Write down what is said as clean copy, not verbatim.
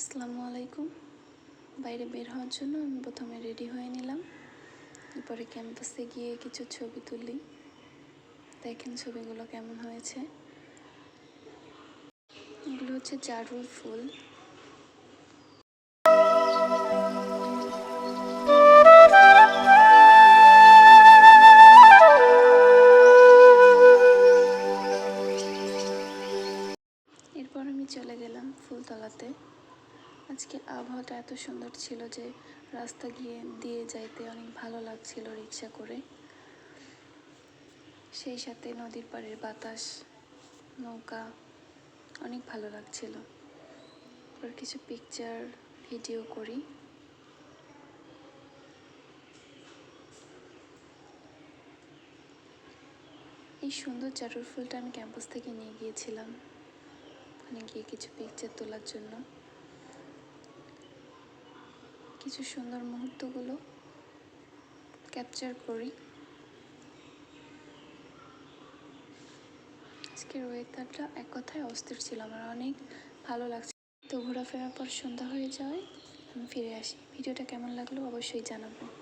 আসসালামু আলাইকুম। বাইরে বের হওয়ার জন্য আমি প্রথমে রেডি হয়ে নিলাম। এরপরে ক্যাম্পাসে গিয়ে কিছু ছবি তুলি। দেখেন ছবিগুলো কেমন হয়েছে। এগুলো হচ্ছে জারুল ফুল। এরপর আমি চলে গেলাম ফুলতলাতে। আজকে আবহাওয়াটা এত সুন্দর ছিল যে রাস্তা দিয়ে যাইতে অনেক ভালো লাগছিল রিক্সা করে। সেই সাথে নদীর পাড়ের বাতাস, নৌকা অনেক ভালো লাগছিল। এরপর কিছু পিকচার ভিডিও করি। এই সুন্দর জারুল ফুলটা আমি ক্যাম্পাস থেকে নিয়ে গিয়েছিলাম ওখানে গিয়ে কিছু পিকচার তোলার জন্য। কিছু সুন্দর মুহূর্তগুলো ক্যাপচার করি। আজকের ওয়েদারটা এক কথায় অস্থির ছিল, আমার অনেক ভালো লাগছে। তো ঘোরাফেরার পর সন্ধ্যা হয়ে যাওয়ায় আমি ফিরে আসি। ভিডিওটা কেমন লাগলো অবশ্যই জানাবেন।